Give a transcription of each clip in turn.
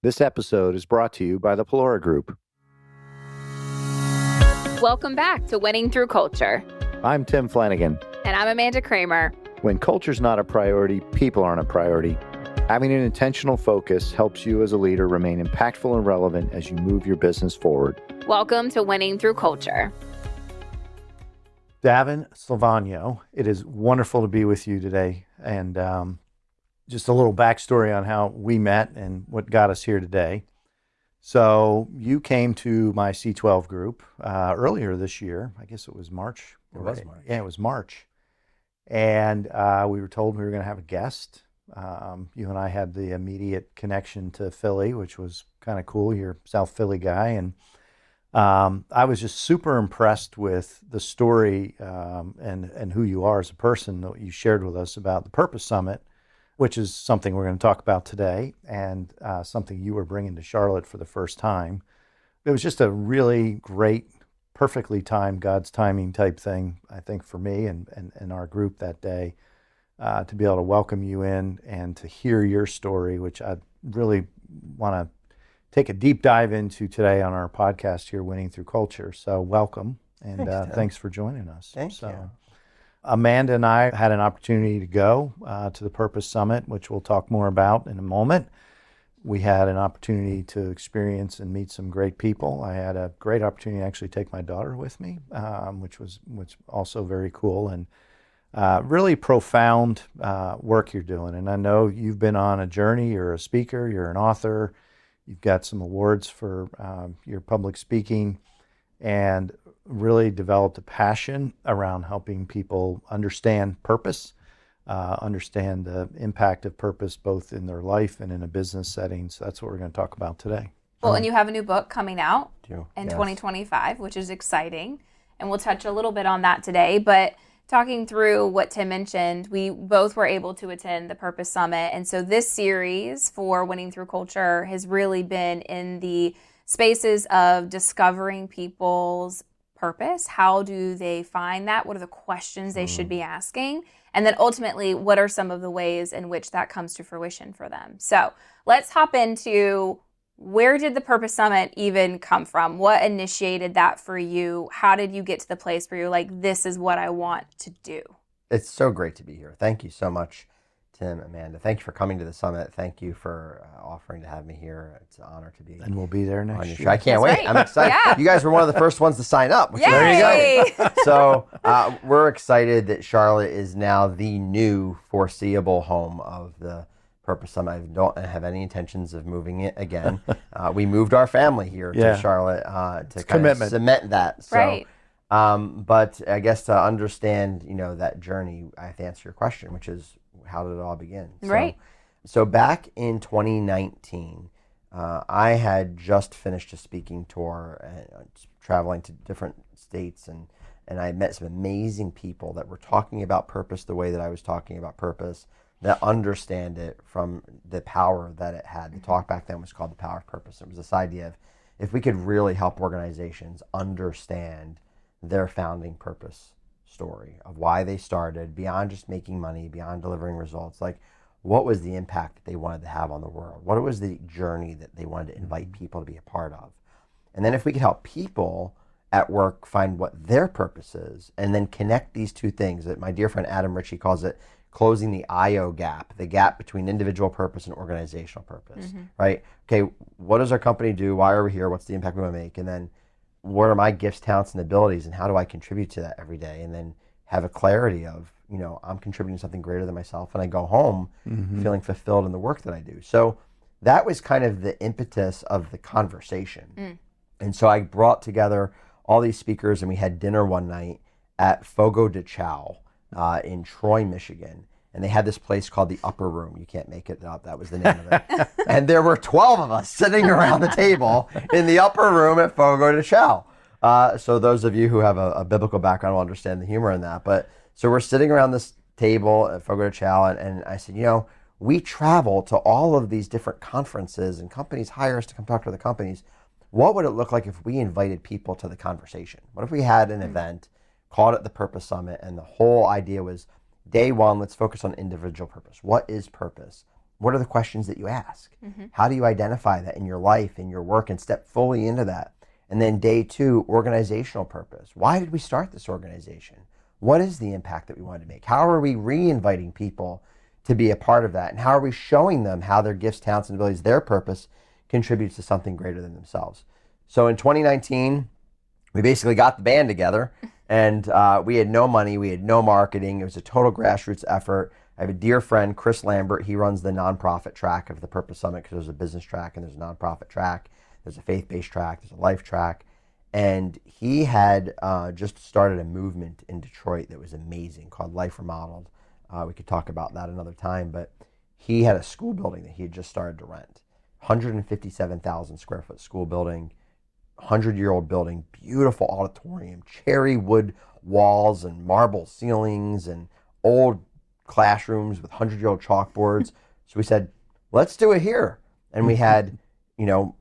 This episode is brought to you by the Pelora Group. Welcome back to Winning Through Culture. I'm Tim Flanagan. And I'm Amanda Kramer. When culture's not a priority, people aren't a priority. Having an intentional focus helps you as a leader remain impactful and relevant as you move your business forward. Welcome to Winning Through Culture. Davin Salvagno, it is wonderful to be with you today. And just a little backstory on how we met and what got us here today. So you came to my C12 group earlier this year. I guess it was March. It was March. Yeah, it was March. And we were told we were going to have a guest. You and I had the immediate connection to Philly, which was kind of cool. You're a South Philly guy. And I was just super impressed with the story and who you are as a person that you shared with us about the Purpose Summit, which is something we're going to talk about today, and something you were bringing to Charlotte for the first time. It was just a really great, perfectly timed, God's timing type thing, I think, for me and our group that day, to be able to welcome you in and to hear your story, which I really want to take a deep dive into today on our podcast here, Winning Through Culture. So welcome, and thanks for joining us. Thank you. Amanda and I had an opportunity to go to the Purpose Summit, which we'll talk more about in a moment. We had an opportunity to experience and meet some great people. I had a great opportunity to actually take my daughter with me, which was also very cool, and really profound work you're doing. And I know you've been on a journey. You're a speaker, you're an author, you've got some awards for your public speaking, and really developed a passion around helping people understand purpose, understand the impact of purpose both in their life and in a business setting. So that's what we're going to talk about today. Well, and you have a new book coming out in Yes. 2025, which is exciting. And we'll touch a little bit on that today. But talking through what Tim mentioned, we both were able to attend the Purpose Summit. And so this series for Winning Through Culture has really been in the spaces of discovering people's purpose. How do they find that? What are the questions they should be asking? And then ultimately, what are some of the ways in which that comes to fruition for them? So let's hop into, where did the Purpose Summit even come from? What initiated that for you? How did you get to the place where you're like, this is what I want to do? It's so great to be here. Thank you so much, Tim, Amanda. Thank you for coming to the summit. Thank you for offering to have me here. It's an honor to be. And we'll be there on next your year. show. I can't wait. Great. I'm excited. Yeah. You guys were one of the first ones to sign up. Which is Yay! exciting. So we're excited that Charlotte is now the new foreseeable home of the Purpose Summit. I don't have any intentions of moving it again. We moved our family here to Charlotte to kind of cement that. So, Right. but I guess to understand, that journey, I have to answer your question, which is, how did it all begin? Right. So back in 2019, I had just finished a speaking tour, traveling to different states, and I met some amazing people that were talking about purpose the way that I was talking about purpose, that understand it from the power that it had. The talk back then was called The Power of Purpose. It was this idea of, if we could really help organizations understand their founding purpose story of why they started, beyond just making money, beyond delivering results, like what was the impact that they wanted to have on the world? What was the journey that they wanted to invite people to be a part of? And then if we could help people at work find what their purpose is, and then connect these two things that my dear friend Adam Ritchie calls it closing the IO gap, the gap between individual purpose and organizational purpose, right? Okay, what does our company do? Why are we here? What's the impact we want to make? And then what are my gifts, talents, and abilities, and how do I contribute to that every day? And then have a clarity of, I'm contributing something greater than myself, and I go home feeling fulfilled in the work that I do. So that was kind of the impetus of the conversation. And so I brought together all these speakers, and we had dinner one night at Fogo de Chao in Troy, Michigan. And they had this place called the Upper Room. You can't make it up. That was the name of it. And there were 12 of us sitting around the table in the Upper Room at Fogo de Chao. So those of you who have a biblical background will understand the humor in that. But so we're sitting around this table at Fogo de Chao, and I said, we travel to all of these different conferences, and companies hire us to come talk to the companies. What would it look like if we invited people to the conversation? What if we had an event, called it the Purpose Summit, and the whole idea was, day one, let's focus on individual purpose. What is purpose? what are the questions that you ask? How do you identify that in your life, in your work, and step fully into that? And then day 2, organizational purpose. Why did we start this organization? What is the impact that we wanted to make? How are we re-inviting people to be a part of that? And how are we showing them how their gifts, talents, and abilities, their purpose, contributes to something greater than themselves? So in 2019, we basically got the band together, and we had no money, we had no marketing. It was a total grassroots effort. I have a dear friend, Chris Lambert. He runs the nonprofit track of the Purpose Summit, because there's a business track and there's a nonprofit track. There's a faith-based track, there's a life track. And he had just started a movement in Detroit that was amazing called Life Remodeled. We could talk about that another time, but he had a school building that he had just started to rent. 157,000 square foot school building, 100-year-old building, beautiful auditorium, cherry wood walls and marble ceilings and old classrooms with 100-year-old chalkboards. So we said, let's do it here. And we had,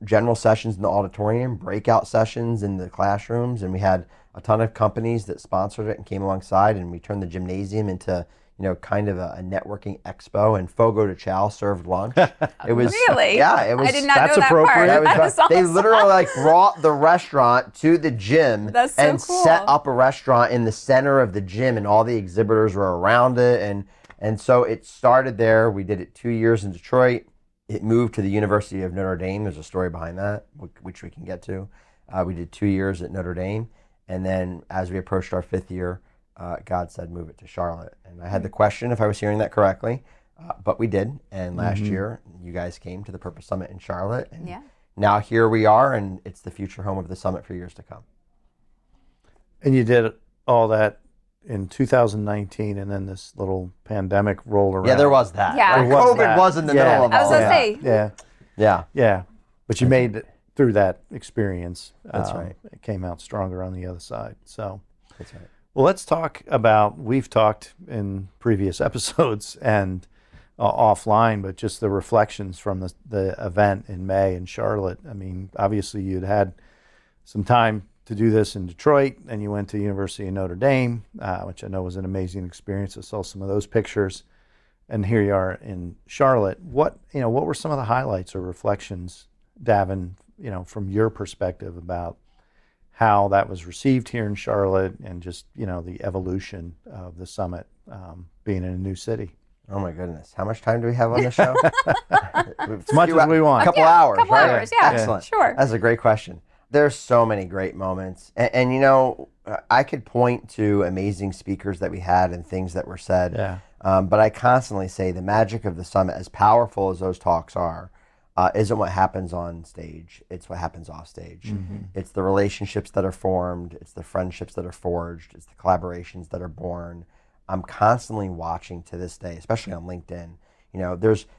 general sessions in the auditorium, breakout sessions in the classrooms, and we had a ton of companies that sponsored it and came alongside, and we turned the gymnasium into kind of a networking expo, and Fogo de Chao served lunch. It was Really? Yeah, it was. I did not that's know that appropriate. part. That was That is they awesome. literally brought the restaurant to the gym That's so and cool. set up a restaurant in the center of the gym, and all the exhibitors were around it, and so it started there. We did it 2 years in Detroit. It moved to the University of Notre Dame. There's a story behind that, which we can get to. We did 2 years at Notre Dame, and then as we approached our 5th year, God said, move it to Charlotte. And I had the question if I was hearing that correctly, but we did. And last year, you guys came to the Purpose Summit in Charlotte. And now here we are, and it's the future home of the summit for years to come. And you did all that in 2019, and then this little pandemic rolled around. Yeah, there was that. Yeah. Like, There was COVID that. was in the Yeah. middle of I was all gonna that. say, Yeah. But you made it through that experience. That's right. It came out stronger on the other side. So, That's right. well, let's talk about, we've talked in previous episodes and offline, but just the reflections from the event in May in Charlotte. I mean, obviously you'd had some time to do this in Detroit, and you went to University of Notre Dame, which I know was an amazing experience. I saw some of those pictures, and here you are in Charlotte. What were some of the highlights or reflections, Davin, from your perspective about how that was received here in Charlotte, and just the evolution of the summit being in a new city? Oh my goodness. How much time do we have on the show? As much as we want. A couple hours, couple right? hours, yeah. Excellent. Sure. That's a great question. There's so many great moments. And I could point to amazing speakers that we had and things that were said. Yeah. But I constantly say the magic of the summit, as powerful as those talks are, isn't what happens on stage. It's what happens off stage. Mm-hmm. It's the relationships that are formed. It's the friendships that are forged. It's the collaborations that are born. I'm constantly watching to this day, especially on LinkedIn.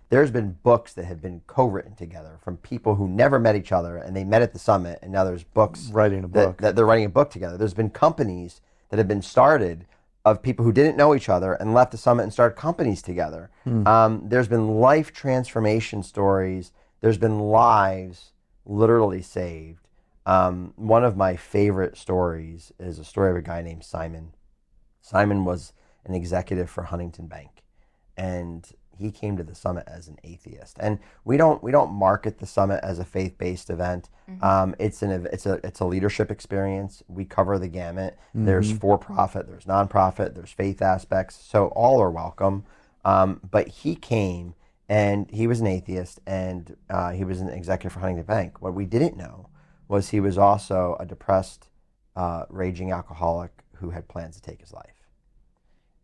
There's been books that have been co-written together from people who never met each other, and they met at the summit, and now there's books Writing a book. that they're writing a book together. There's been companies that have been started of people who didn't know each other and left the summit and started companies together. There's been life transformation stories. There's been lives literally saved. One of my favorite stories is a story of a guy named Simon. Simon was an executive for Huntington Bank, and he came to the summit as an atheist. And we don't market the summit as a faith-based event. It's a leadership experience. We cover the gamut. There's for-profit, there's nonprofit, there's faith aspects. So all are welcome. But he came, and he was an atheist, and he was an executive for Huntington Bank. What we didn't know was he was also a depressed, raging alcoholic who had plans to take his life,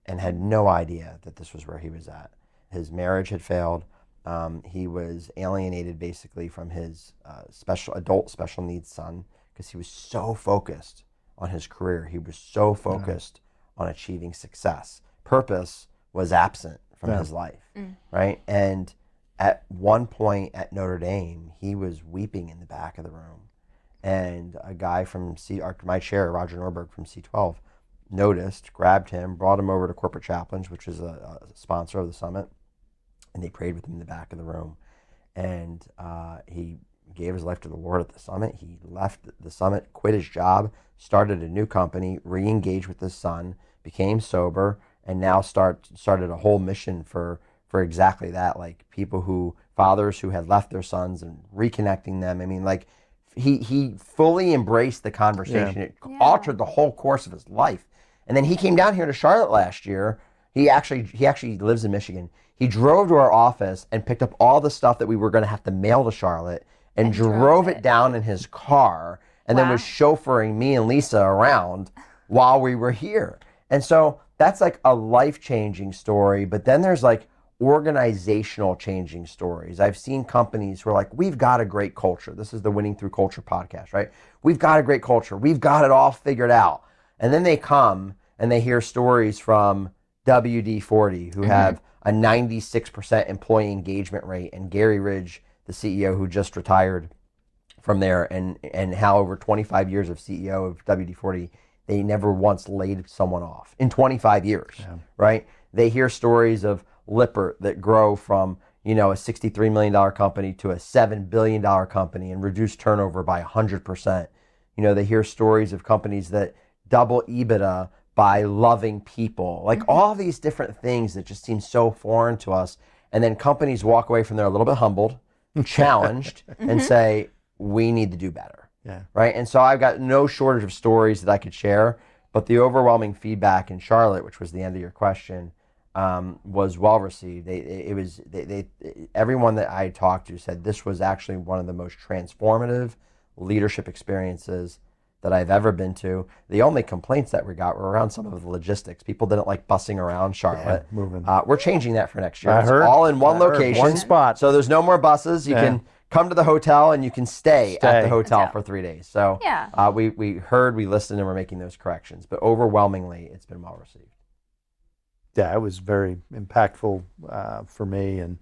and had no idea that this was where he was at. His marriage had failed. He was alienated basically from his adult special needs son, because he was so focused on his career. He was so focused on achieving success. Purpose was absent from his life, right? And at one point at Notre Dame, he was weeping in the back of the room. And a guy from my chair, Roger Norberg from C12, noticed, grabbed him, brought him over to Corporate Chaplains, which is a sponsor of the summit, and they prayed with him in the back of the room. And he gave his life to the Lord at the summit. He left the summit, quit his job, started a new company, re-engaged with his son, became sober, and now started a whole mission for for exactly that, like fathers who had left their sons and reconnecting them. I mean, like he fully embraced the conversation. It altered the whole course of his life. And then he came down here to Charlotte last year. He actually lives in Michigan. He drove to our office and picked up all the stuff that we were going to have to mail to Charlotte and drove it down in his car, and then was chauffeuring me and Lisa around while we were here. And so that's like a life-changing story. But then there's like organizational changing stories. I've seen companies who are like, we've got a great culture. This is the Winning Through Culture podcast, right? We've got a great culture. We've got it all figured out. And then they come and they hear stories from WD-40 who have a 96% employee engagement rate, and Gary Ridge, the CEO who just retired from there, and how over 25 years of CEO of WD-40, they never once laid someone off in 25 years, right? They hear stories of Lippert that grow from, a $63 million company to a $7 billion company and reduce turnover by 100%. They hear stories of companies that double EBITDA by loving people, like all these different things that just seem so foreign to us. And then companies walk away from there a little bit humbled, challenged, and say, we need to do better. Right. And so I've got no shortage of stories that I could share, but the overwhelming feedback in Charlotte, which was the end of your question, was well received. Everyone that I talked to said this was actually one of the most transformative leadership experiences that I've ever been to. The only complaints that we got were around some of the logistics. People didn't like bussing around Charlotte. Moving. We're changing that for next year. I It's heard. all in one location. One spot. So there's no more buses. You can come to the hotel and you can stay at the hotel for 3 days. So we heard, we listened, and we're making those corrections. But overwhelmingly, it's been well received. Yeah, it was very impactful for me. And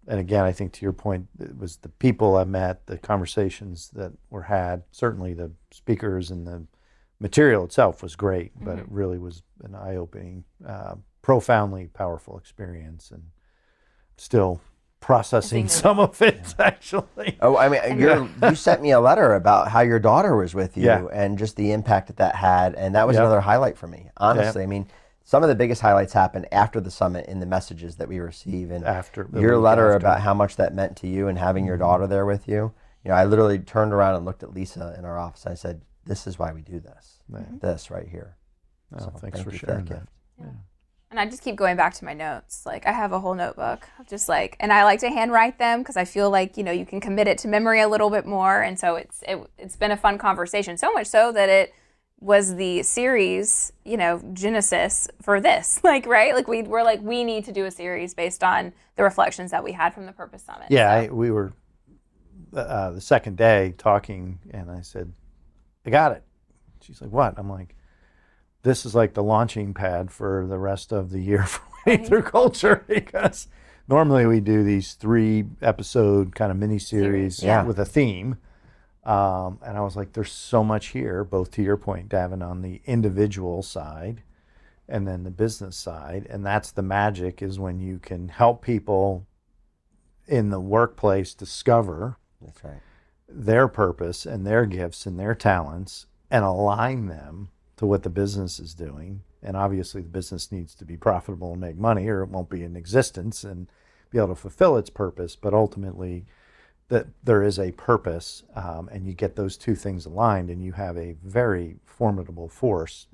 again, I think to your point, it was the people I met, the conversations that were had, certainly the speakers, and the material itself was great, but it really was an eye-opening, profoundly powerful experience, and still processing some of it, actually. Oh, I mean, you sent me a letter about how your daughter was with you and just the impact that had, and that was another highlight for me, honestly. I mean, some of the biggest highlights happened after the summit in the messages that we receive, and your letter about how much that meant to you and having your daughter there with you. I literally turned around and looked at Lisa in our office, and I said, this is why we do this. This right here. So thanks for sharing that. And I just keep going back to my notes. Like, I have a whole notebook of just like, and I like to handwrite them because I feel like, you can commit it to memory a little bit more. And so it's been a fun conversation, so much so that it was the series, genesis for this. Like, right? Like, we're like, we need to do a series based on the reflections that we had from the Purpose Summit. Yeah, we were the second day talking, and I said, I got it. She's like, what? I'm like, this is like the launching pad for the rest of the year for Winning Through Culture, because normally we do these 3-episode kind of mini-series with a theme. And I was like, there's so much here, both to your point, Davin, on the individual side and then the business side. And that's the magic, is when you can help people in the workplace discover their purpose and their gifts and their talents and align them to what the business is doing. And obviously the business needs to be profitable and make money, or it won't be in existence and be able to fulfill its purpose. But ultimately, that there is a purpose, and you get those two things aligned, and you have a very formidable force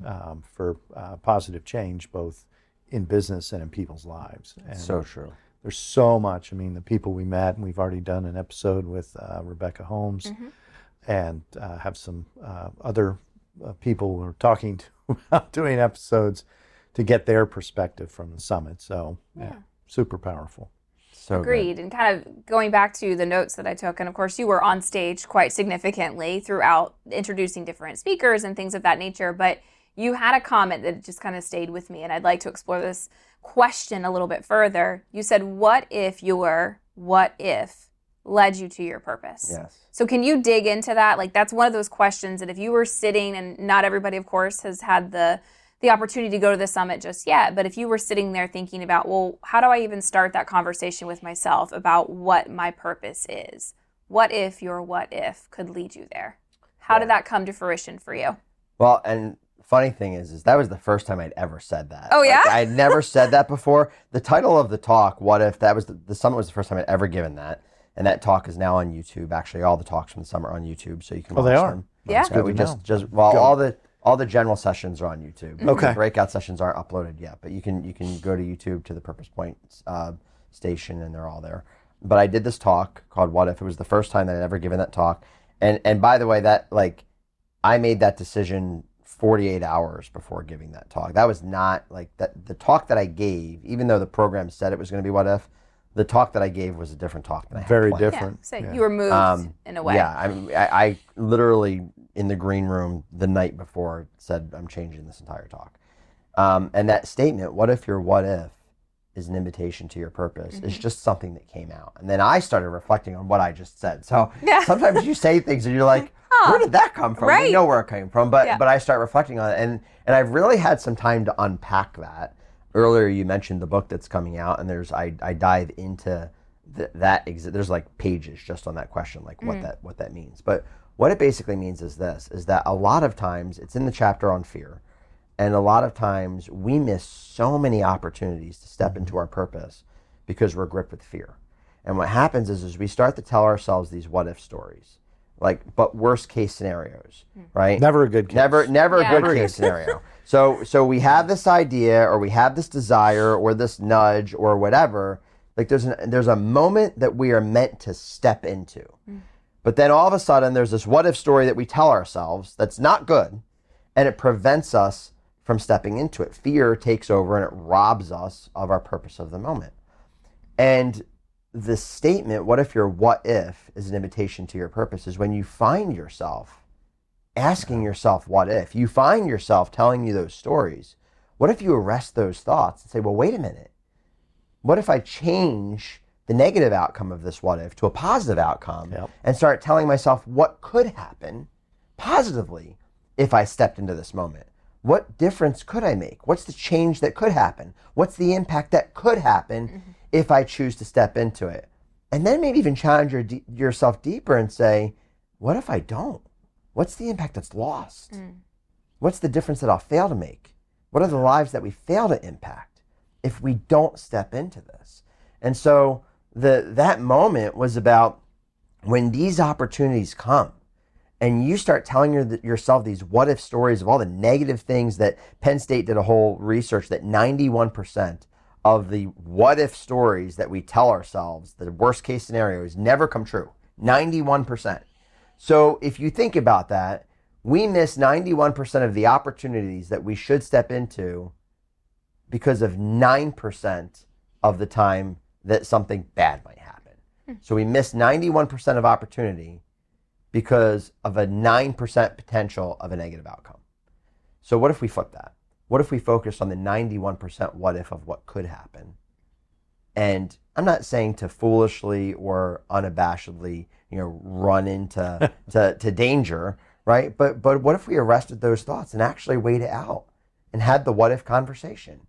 for positive change, both in business and in people's lives. And so true. There's so much. I mean, the people we met, and we've already done an episode with Rebecca Holmes, and have some other people we're talking to about doing episodes to get their perspective from the summit. So super powerful. So agreed. Good. And kind of going back to the notes that I took, and of course you were on stage quite significantly throughout introducing different speakers and things of that nature, but you had a comment that just kind of stayed with me, and I'd like to explore this question a little bit further. You said, what if your what if led you to your purpose? Yes. So can you dig into that? Like, that's one of those questions that if you were sitting, and not everybody, of course, has had the opportunity to go to the summit just yet, but if you were sitting there thinking about, well, how do I even start that conversation with myself about what my purpose is? What if your what if could lead you there? How did that come to fruition for you? Well, and funny thing is that was the first time I'd ever said that. Oh, yeah? I'd never said that before. The title of the talk, What If, that was the summit was the first time I'd ever given that. And that talk is now on YouTube. Actually, all the talks from the summit are on YouTube, so you can watch they are? them. Yeah. That's good We to just know. well, all the general sessions are on YouTube. Okay. The breakout sessions aren't uploaded yet, but you can go to YouTube to the Purpose Point station, and they're all there. But I did this talk called What If. It was the first time that I'd ever given that talk. And by the way, that I made that decision 48 hours before giving that talk. That was not the talk that I gave, even though the program said it was going to be What If, the talk that I gave was a different talk than I had Very planned. different. Yeah. So you were moved in a way. Yeah, I literally in the green room the night before said I'm changing this entire talk. And that statement, what if your what if is an invitation to your purpose, is just something that came out. And then I started reflecting on what I just said. So sometimes you say things and you're like, where did that come from? Right. We know where it came from, but I start reflecting on it. And I've really had some time to unpack that. Earlier you mentioned the book that's coming out, and I dive into there's like pages just on that question, like what that means. But what it basically means is this, is that a lot of times, it's in the chapter on fear, and a lot of times we miss so many opportunities to step into our purpose because we're gripped with fear. And what happens is we start to tell ourselves these what if stories, but worst case scenarios, right? Never a good case. Never a good case scenario. So we have this idea, or we have this desire, or this nudge, or whatever. Like there's a moment that we are meant to step into. But then all of a sudden there's this what if story that we tell ourselves that's not good, and it prevents us from stepping into it. Fear takes over and it robs us of our purpose of the moment. And the statement, what if your what if is an invitation to your purpose, is when you find yourself asking yourself what if, you find yourself telling you those stories, what if you arrest those thoughts and say, well, wait a minute, what if I change the negative outcome of this what if to a positive outcome, and start telling myself what could happen positively if I stepped into this moment? What difference could I make? What's the change that could happen? What's the impact that could happen if I choose to step into it? And then maybe even challenge yourself deeper and say, what if I don't? What's the impact that's lost? What's the difference that I'll fail to make? What are the lives that we fail to impact if we don't step into this? And so that moment was about when these opportunities come and you start telling yourself these what if stories of all the negative things that Penn State did a whole research that 91% of the what if stories that we tell ourselves, the worst case scenarios, never come true. 91%. So if you think about that, we miss 91% of the opportunities that we should step into because of 9% of the time that something bad might happen. So we miss 91% of opportunity because of a 9% potential of a negative outcome. So what if we flip that? What if we focus on the 91% what if of what could happen? And I'm not saying to foolishly or unabashedly, run into to danger, right? But what if we arrested those thoughts and actually weighed it out and had the what if conversation?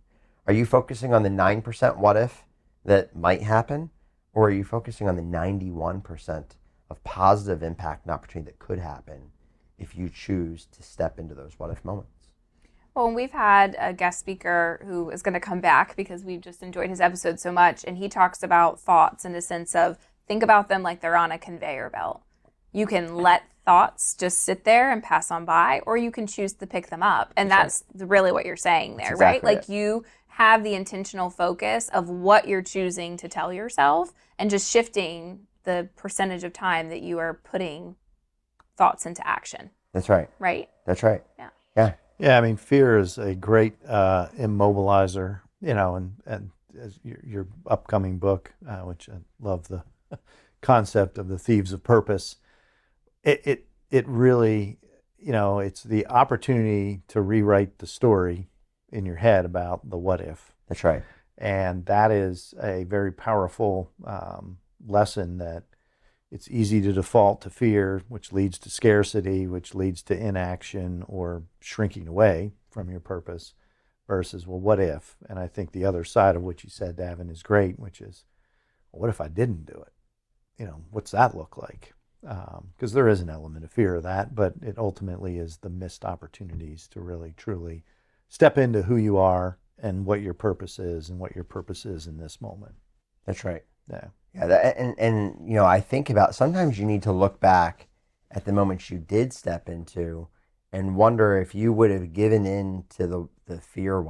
Are you focusing on the 9% what if that might happen? Or are you focusing on the 91% of positive impact and opportunity that could happen if you choose to step into those what if moments? Well, we've had a guest speaker who is going to come back because we've just enjoyed his episode so much, and he talks about thoughts in the sense of think about them like they're on a conveyor belt. You can let thoughts just sit there and pass on by, or you can choose to pick them up. And that's really what you're saying there, right? Like you have the intentional focus of what you're choosing to tell yourself and just shifting the percentage of time that you are putting thoughts into action. That's right. Right? That's right. Yeah. Yeah. Yeah, I mean, fear is a great immobilizer, and as your upcoming book, which I love the concept of the thieves of purpose, it really, it's the opportunity to rewrite the story in your head about the what if. That's right. And that is a very powerful lesson that it's easy to default to fear, which leads to scarcity, which leads to inaction or shrinking away from your purpose versus, well, what if? And I think the other side of what you said, Davin, is great, which is, well, what if I didn't do it? What's that look like? Because there is an element of fear of that, but it ultimately is the missed opportunities to really, truly step into who you are and what your purpose is and what your purpose is in this moment. That's right. Yeah. Yeah, and I think about sometimes you need to look back at the moments you did step into and wonder if you would have given in to the fear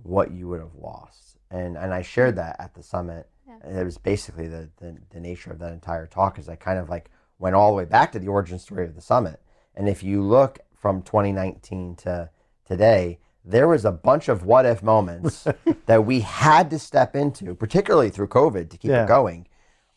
what you would have lost. And I shared that at the summit. Yeah. It was basically the nature of that entire talk is I kind of like went all the way back to the origin story of the summit. And if you look from 2019 to today, there was a bunch of what if moments that we had to step into, particularly through COVID to keep it going,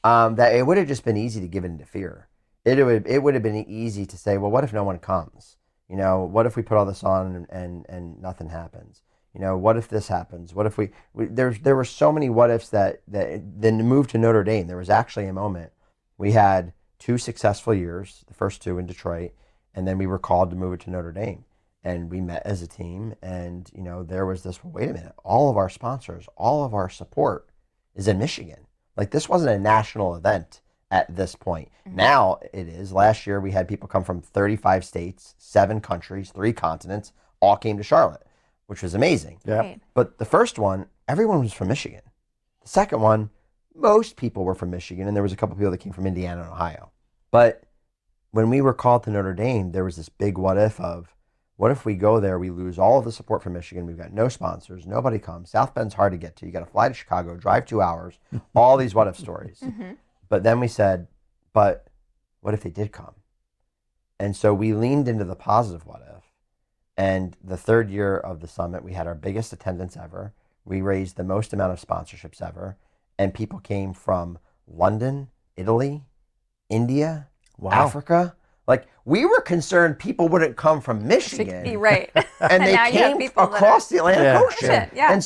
that it would have just been easy to give in to fear. It would have been easy to say, well, what if no one comes? What if we put all this on and nothing happens? What if this happens? What if there were so many what ifs that then the move to Notre Dame, there was actually a moment. We had 2 successful years, the first 2 in Detroit, and then we were called to move it to Notre Dame. And we met as a team, and there was this, well, wait a minute, all of our sponsors, all of our support is in Michigan. Like, this wasn't a national event at this point. Mm-hmm. Now it is. Last year we had people come from 35 states, 7 countries, 3 continents, all came to Charlotte, which was amazing. Yeah. Right. But the first one, everyone was from Michigan. The second one, most people were from Michigan, and there was a couple people that came from Indiana and Ohio. But when we were called to Notre Dame, there was this big what if of, what if we go there, we lose all of the support from Michigan, we've got no sponsors, nobody comes, South Bend's hard to get to, you got to fly to Chicago, drive 2 hours, all these what if stories. Mm-hmm. But then we said, but what if they did come? And so we leaned into the positive what if. And the third year of the summit, we had our biggest attendance ever. We raised the most amount of sponsorships ever. And people came from London, Italy, India, Africa. Like, we were concerned people wouldn't come from Michigan. Right. And they came across the Atlantic Ocean. Yeah.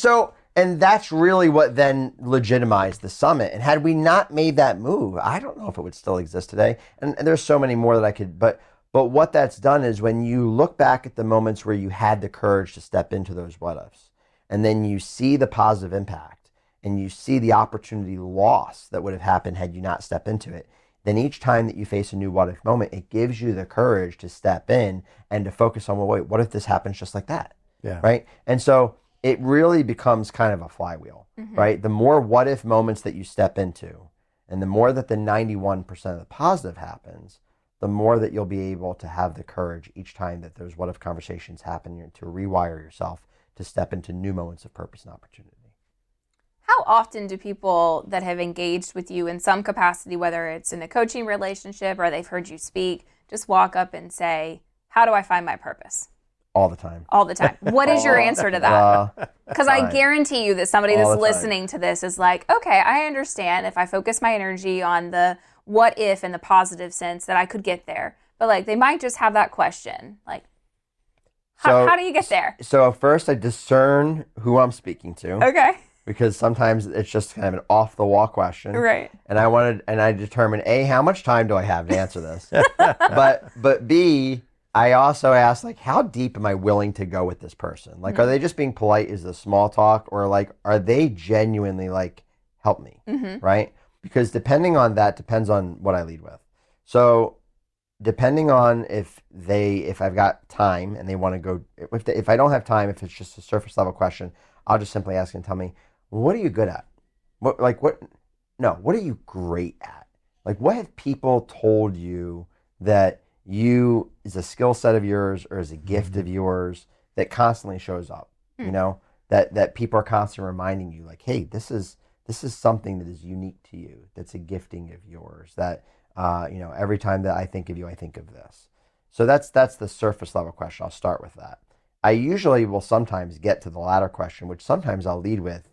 And that's really what then legitimized the summit. And had we not made that move, I don't know if it would still exist today. And there's so many more that I could, but what that's done is when you look back at the moments where you had the courage to step into those what ifs, and then you see the positive impact, and you see the opportunity loss that would have happened had you not stepped into it, then each time that you face a new what if moment, it gives you the courage to step in and to focus on, well, wait, what if this happens just like that? Yeah. Right? And so it really becomes kind of a flywheel, mm-hmm. right? The more what if moments that you step into, and the more that the 91% of the positive happens, the more that you'll be able to have the courage each time that those what if conversations happen to rewire yourself to step into new moments of purpose and opportunity. How often do people that have engaged with you in some capacity, whether it's in a coaching relationship or they've heard you speak, just walk up and say, how do I find my purpose? All the time. All the time. What is your answer to that? Because I guarantee you that somebody that's listening to this is like, okay, I understand if I focus my energy on the what if in the positive sense that I could get there. But like, they might just have that question. Like, how do you get there? So first I discern who I'm speaking to. Okay. Because sometimes it's just kind of an off-the-wall question. Right. And I determine, A, how much time do I have to answer this? but B, I also ask, like, how deep am I willing to go with this person? Like, mm-hmm. Are they just being polite? Is this small talk? Or, like, are they genuinely, like, help me? Mm-hmm. Right? Because depending on that depends on what I lead with. So depending on if I've got time and they want to go, if I don't have time, if it's just a surface level question, I'll just simply ask and tell me, what are you good at? What are you great at? Like, what have people told you that is a skill set of yours or is a gift of yours that constantly shows up? That people are constantly reminding you, like, hey, this is something that is unique to you. That's a gifting of yours. That every time that I think of you, I think of this. So that's the surface level question. I'll start with that. I usually will sometimes get to the latter question, which sometimes I'll lead with.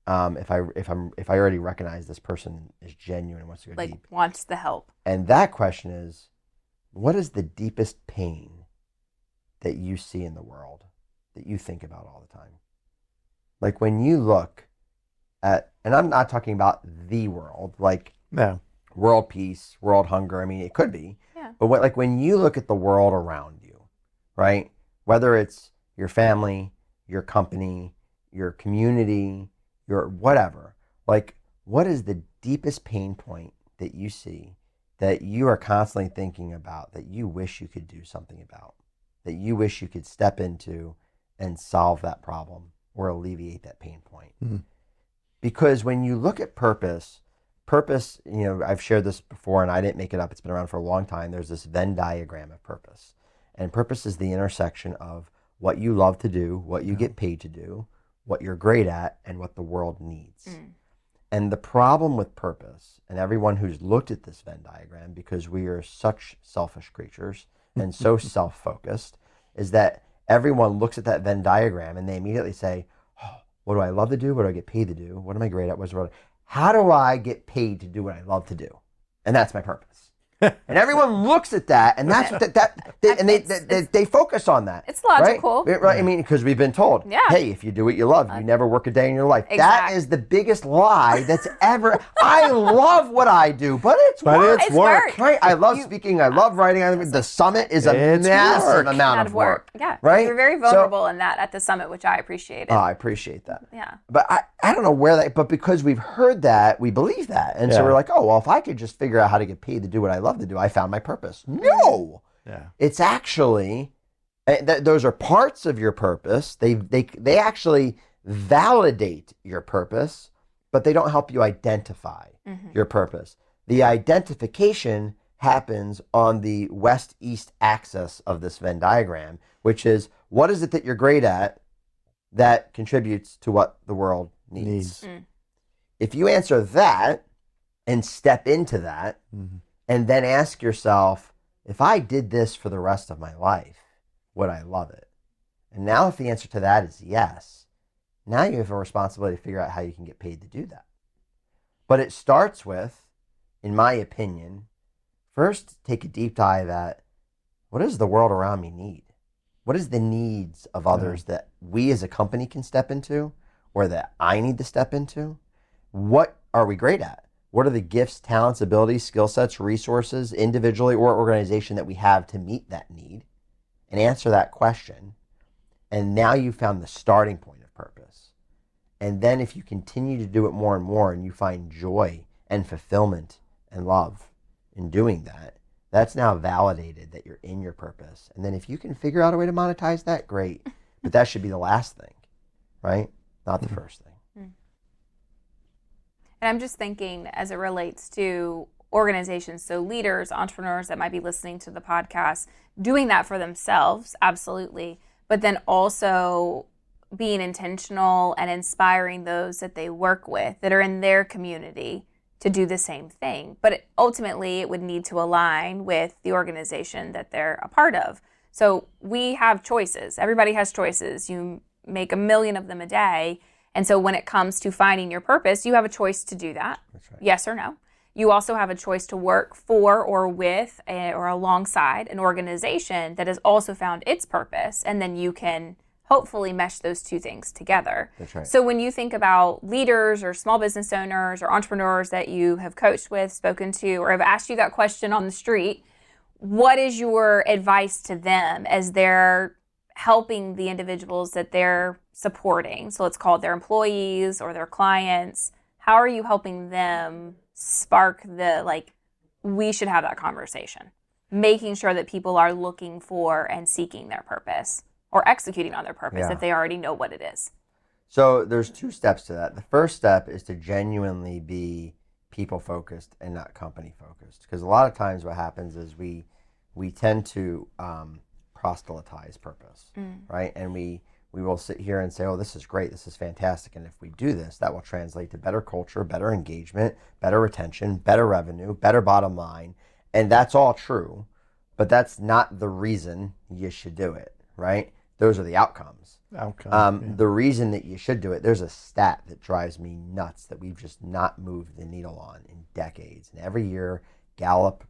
If I already recognize this person is genuine and wants to go deep, like wants the help. And that question is, what is the deepest pain that you see in the world that you think about all the time? Like, when you look at, and I'm not talking about the world, like world peace, world hunger. I mean, it could be, but when you look at the world around you, right? Whether it's your family, your company, your community, your whatever, like, what is the deepest pain point that you see that you are constantly thinking about, that you wish you could do something about, that you wish you could step into and solve that problem or alleviate that pain point. Mm-hmm. Because when you look at purpose, I've shared this before and I didn't make it up. It's been around for a long time. There's this Venn diagram of purpose. And purpose is the intersection of what you love to do, what you get paid to do, what you're great at, and what the world needs. And the problem with purpose, and everyone who's looked at this Venn diagram, because we are such selfish creatures and so self-focused, is that everyone looks at that Venn diagram and they immediately say, oh, what do I love to do? What do I get paid to do? What am I great at? How do I get paid to do what I love to do? And that's my purpose. And everyone looks at that, and they focus on that. It's logical, right? I mean, because we've been told, hey, if you do what you love, you never work a day in your life. Exactly. That is the biggest lie that's ever. I love what I do, but it's work. Right? I love speaking. I love writing. The summit is a massive amount of work. Yeah, right. You're very vulnerable in that at the summit, which I appreciated. Oh, I appreciate that. Yeah, but I don't know where that. But because we've heard that, we believe that, and so we're like, oh well, if I could just figure out how to get paid to do what I love to do, I found my purpose. No, it's actually those are parts of your purpose. They actually validate your purpose, but they don't help you identify your purpose. The identification happens on the west-east axis of this Venn diagram, which is what is it that you're great at that contributes to what the world needs. If you answer that and step into that, and then ask yourself, if I did this for the rest of my life, would I love it? And now if the answer to that is yes, now you have a responsibility to figure out how you can get paid to do that. But it starts with, in my opinion, first take a deep dive at what does the world around me need? What is the needs of others that we as a company can step into, or that I need to step into? What are we great at? What are the gifts, talents, abilities, skill sets, resources, individually or organization that we have to meet that need? And answer that question. And now you've found the starting point of purpose. And then if you continue to do it more and more and you find joy and fulfillment and love in doing that, that's now validated that you're in your purpose. And then if you can figure out a way to monetize that, great. But that should be the last thing, right? Not the first thing. And I'm just thinking as it relates to organizations, so leaders, entrepreneurs that might be listening to the podcast, doing that for themselves, absolutely, but then also being intentional and inspiring those that they work with that are in their community to do the same thing. But ultimately, it would need to align with the organization that they're a part of. So we have choices. Everybody has choices. You make a million of them a day. And so when it comes to finding your purpose, you have a choice to do that. That's right. Yes or no. You also have a choice to work for or with or alongside an organization that has also found its purpose. And then you can hopefully mesh those two things together. That's right. So when you think about leaders or small business owners or entrepreneurs that you have coached with, spoken to, or have asked you that question on the street, what is your advice to them as they're helping the individuals that they're supporting? So let's call it their employees or their clients. How are you helping them spark we should have that conversation, making sure that people are looking for and seeking their purpose or executing on their purpose if they already know what it is? So there's two steps to that. The first step is to genuinely be people focused and not company focused, because a lot of times what happens is we tend to proselytize purpose, right? And we will sit here and say, oh, this is great, this is fantastic, and if we do this, that will translate to better culture, better engagement, better retention, better revenue, better bottom line, and that's all true, but that's not the reason you should do it, right? Those are the outcomes. The reason that you should do it, there's a stat that drives me nuts that we've just not moved the needle on in decades, and every year Gallup,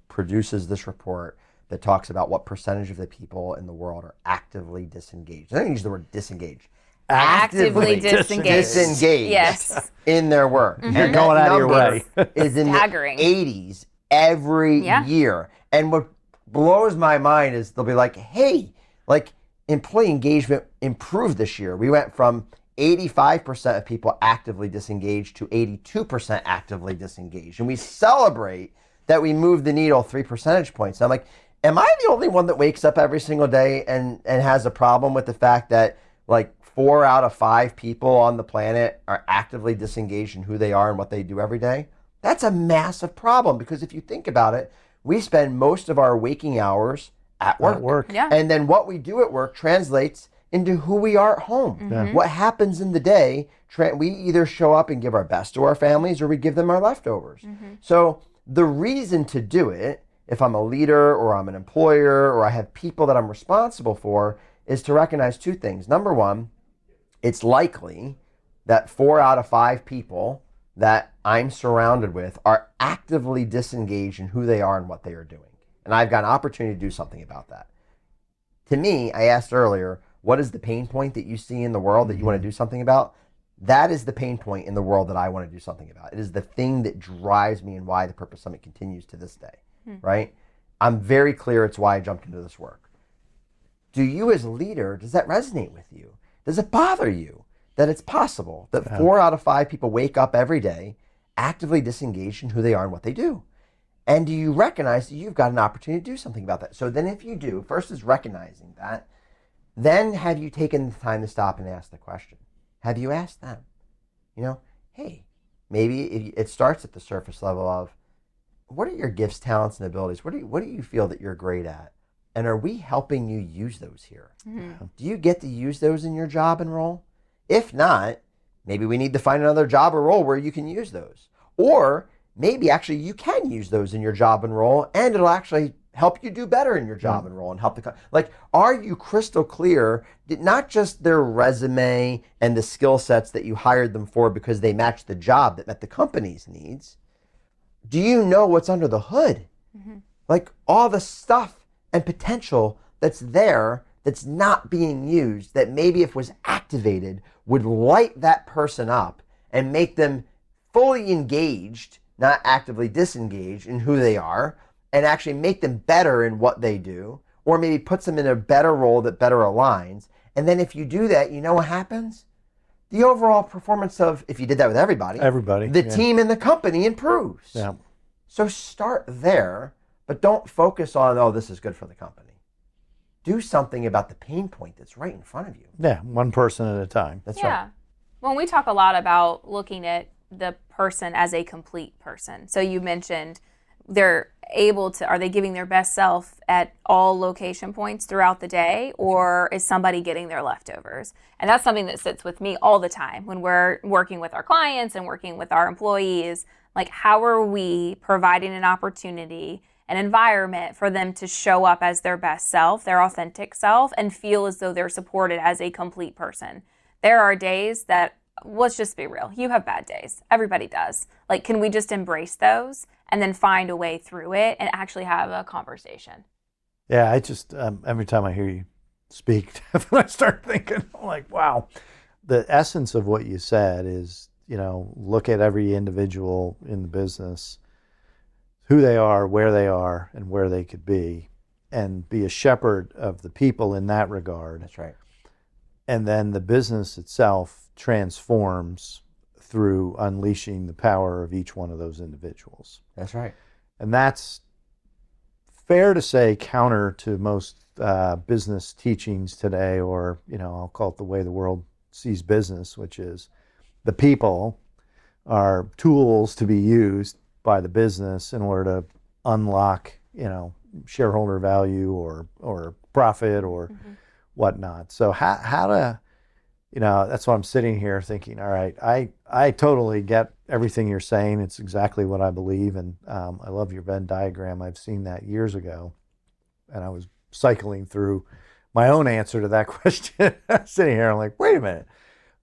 produces this report that talks about what percentage of the people in the world are actively disengaged. I don't use the word disengaged. Actively disengaged. Yes. In their work. Mm-hmm. You're going out of your way. Is in the 80s every year. And what blows my mind is they'll be like, hey, employee engagement improved this year. We went from 85% of people actively disengaged to 82% actively disengaged. And we celebrate that we move the needle 3 percentage points. And I'm like, am I the only one that wakes up every single day and has a problem with the fact that like 4 out of 5 people on the planet are actively disengaged in who they are and what they do every day? That's a massive problem, because if you think about it, we spend most of our waking hours at work. Yeah. And then what we do at work translates into who we are at home. Yeah. What happens in the day, we either show up and give our best to our families, or we give them our leftovers. So the reason to do it, if I'm a leader or I'm an employer or I have people that I'm responsible for, is to recognize 2 things. Number one, it's likely that 4 out of 5 people that I'm surrounded with are actively disengaged in who they are and what they are doing. And I've got an opportunity to do something about that. To me, I asked earlier, what is the pain point that you see in the world that you want to do something about? That is the pain point in the world that I want to do something about. It is the thing that drives me and why the Purpose Summit continues to this day, right? I'm very clear it's why I jumped into this work. Do you as a leader, does that resonate with you? Does it bother you that it's possible that 4 out of 5 people wake up every day actively disengaged in who they are and what they do? And do you recognize that you've got an opportunity to do something about that? So then if you do, first is recognizing that, then have you taken the time to stop and ask the question? Have you asked them? You know, hey, maybe it starts at the surface level of, what are your gifts, talents, and abilities? What do you feel that you're great at? And are we helping you use those here? Do you get to use those in your job and role? If not, maybe we need to find another job or role where you can use those. Or maybe actually you can use those in your job and role, and it'll actually help you do better in your job and role and help like, are you crystal clear that not just their resume and the skill sets that you hired them for because they match the job that met the company's needs? Do you know what's under the hood? Like all the stuff and potential that's there that's not being used, that maybe if was activated would light that person up and make them fully engaged, not actively disengaged in who they are, and actually make them better in what they do, or maybe puts them in a better role that better aligns. And then if you do that, you know what happens? The overall performance of, if you did that with everybody, the team and the company improves. Yeah. So start there, but don't focus on, oh, this is good for the company. Do something about the pain point that's right in front of you. Yeah, one person at a time. That's right. When we talk a lot about looking at the person as a complete person. So you mentioned they're able to, are they giving their best self at all location points throughout the day, or is somebody getting their leftovers? And that's something that sits with me all the time when we're working with our clients and working with our employees. Like, how are we providing an opportunity, an environment for them to show up as their best self, their authentic self, and feel as though they're supported as a complete person? There are days that, let's just be real, you have bad days. Everybody does. Like, can we just embrace those and then find a way through it and actually have a conversation? Yeah, I just, every time I hear you speak, I start thinking, I'm like, wow, the essence of what you said is, look at every individual in the business, who they are, and where they could be, and be a shepherd of the people in that regard. That's right. And then the business itself transforms through unleashing the power of each one of those individuals. That's right. And that's fair to say counter to most business teachings today, or, I'll call it the way the world sees business, which is the people are tools to be used by the business in order to unlock, shareholder value or profit or whatnot. So how to, that's why I'm sitting here thinking, all right, I totally get everything you're saying. It's exactly what I believe. And I love your Venn diagram. I've seen that years ago. And I was cycling through my own answer to that question. Sitting here, I'm like, wait a minute.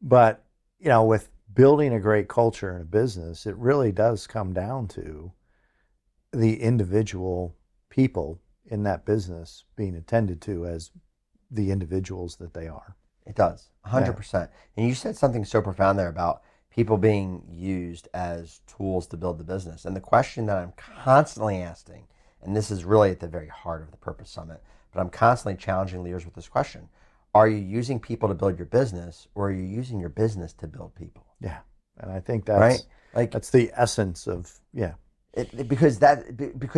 But, with building a great culture in a business, it really does come down to the individual people in that business being attended to as the individuals that they are. It does, 100%. Yeah. And you said something so profound there about people being used as tools to build the business. And the question that I'm constantly asking, and this is really at the very heart of the Purpose Summit, but I'm constantly challenging leaders with this question. Are you using people to build your business, or are you using your business to build people? Yeah. And I think that's, that's the essence of, Because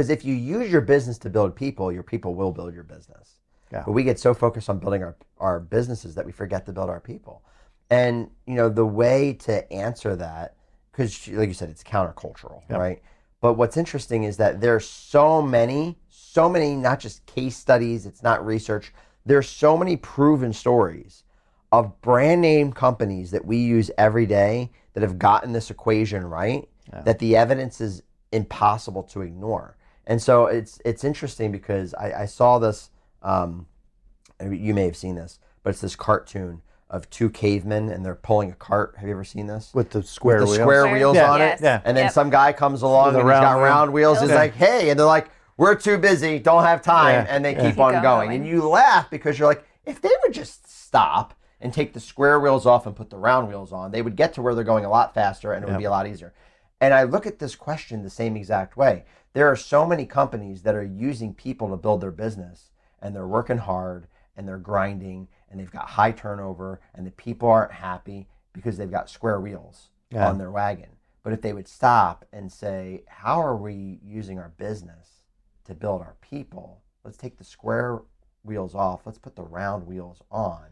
if you use your business to build people, your people will build your business. Yeah. But we get so focused on building our businesses that we forget to build our people. And the way to answer that, because like you said, it's countercultural, Yep. right? But what's interesting is that there's so many, not just case studies, it's not research. There's so many proven stories of brand name companies that we use every day that have gotten this equation right, that the evidence is impossible to ignore. And so it's interesting because I saw this, you may have seen this, but it's this cartoon of two cavemen and they're pulling a cart. Have you ever seen this? With the square With the wheels. square wheels Yeah. on Yes. it. Yeah. And then Yep. some guy comes along With and a he's got round round wheels. He's Yeah. like, hey, and they're like, we're too busy, don't have time. Yeah. And they Yeah. keep on Keep going. going. And you laugh because you're like, if they would just stop and take the square wheels off and put the round wheels on, they would get to where they're going a lot faster and it would be a lot easier. And I look at this question the same exact way. There are so many companies that are using people to build their business and they're working hard and they're grinding and they've got high turnover and the people aren't happy because they've got square wheels on their wagon. But if they would stop and say, how are we using our business to build our people? Let's take the square wheels off. Let's put the round wheels on.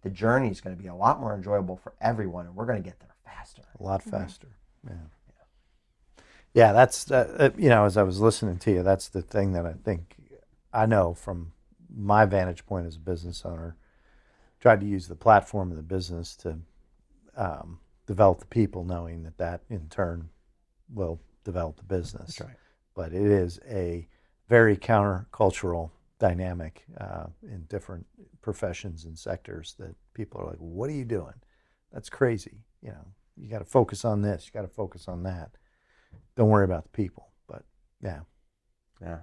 The journey is going to be a lot more enjoyable for everyone and we're going to get there faster. A lot faster. Yeah, that's, as I was listening to you, that's the thing that I think I know from my vantage point as a business owner. Tried to use the platform of the business to develop the people, knowing that in turn will develop the business. That's right. But it is a very countercultural dynamic in different professions and sectors that people are like, what are you doing? That's crazy. You got to focus on this. You got to focus on that. Don't worry about the people. But yeah,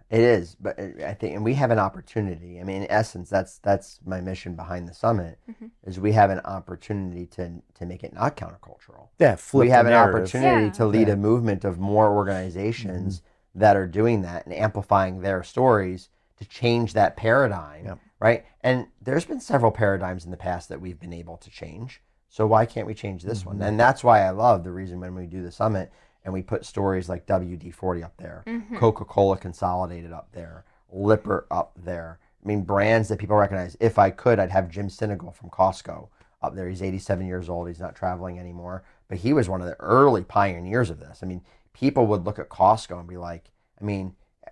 it is. But I think, and we have an opportunity. I mean, in essence, that's my mission behind the summit. Is we have an opportunity to make it not countercultural. Yeah, flip we have the an narrative. opportunity Yeah. to lead a movement of more organizations that are doing that and amplifying their stories to change that paradigm, Yep. right? And there's been several paradigms in the past that we've been able to change. So why can't we change this one? And that's why I love the reason when we do the summit and we put stories like WD-40 up there, Coca-Cola Consolidated up there, Lippert up there. I mean, brands that people recognize. If I could, I'd have Jim Sinegal from Costco up there. He's 87 years old. He's not traveling anymore. But he was one of the early pioneers of this. I mean, people would look at Costco and be like,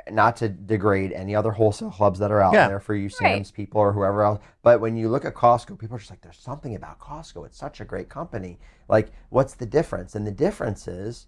not to degrade any other wholesale clubs that are out there for you Sam's people or whoever else. But when you look at Costco, people are just like, there's something about Costco. It's such a great company. Like, what's the difference? And the difference is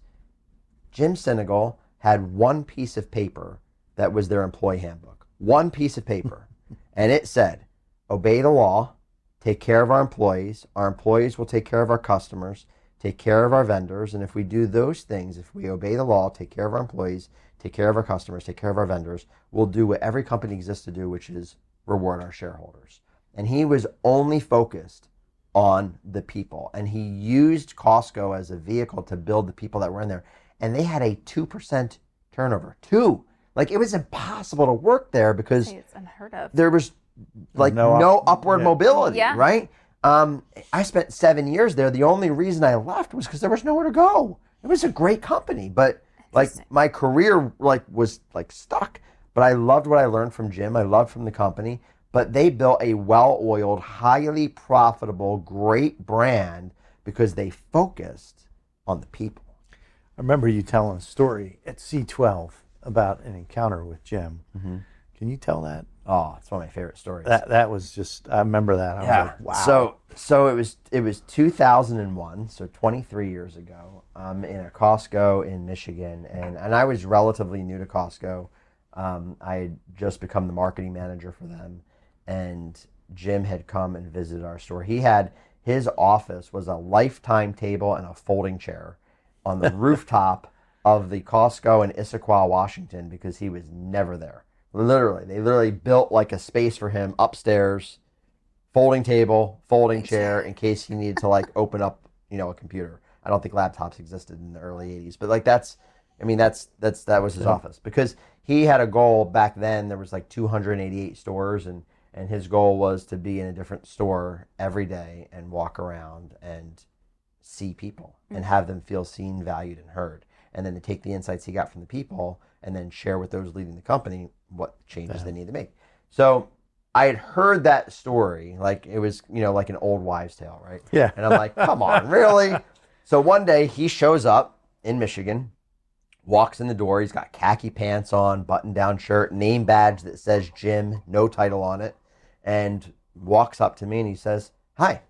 Jim Sinegal had one piece of paper that was their employee handbook. One piece of paper. And it said, obey the law, take care of our employees will take care of our customers, take care of our vendors, and if we do those things, if we obey the law, take care of our employees, take care of our customers, take care of our vendors, we'll do what every company exists to do, which is reward our shareholders. And he was only focused on the people. And he used Costco as a vehicle to build the people that were in there. And they had a 2% turnover. 2. Like, it was impossible to work there because It's unheard of. there was like no upward mobility, right? I spent 7 years there. The only reason I left was because there was nowhere to go. It was a great company, but like my career was stuck. But I loved what I learned from Jim. I loved from the company. But they built a well-oiled, highly profitable, great brand because they focused on the people. I remember you telling a story at C12 about an encounter with Jim. Can you tell that? Oh, it's one of my favorite stories. That was just, I remember that. I was like, wow. So it was 2001, so 23 years ago, in a Costco in Michigan, and I was relatively new to Costco. I had just become the marketing manager for them, and Jim had come and visited our store. His office was a lifetime table and a folding chair on the rooftop of the Costco in Issaquah, Washington, because he was never there. They literally built like a space for him upstairs, folding table, folding chair, in case he needed to open up, a computer. I don't think laptops existed in the early 80s, but that was his office because he had a goal back then. There was 288 stores, and his goal was to be in a different store every day and walk around and see people and have them feel seen, valued, and heard. and then to take the insights he got from the people and then share with those leading the company what changes they need to make. So I had heard that story, like it was, like an old wives' tale, right? Yeah. And I'm like, come on, really? So one day he shows up in Michigan, walks in the door. He's got khaki pants on, button-down shirt, name badge that says Jim, no title on it, and walks up to me and he says, "Hi,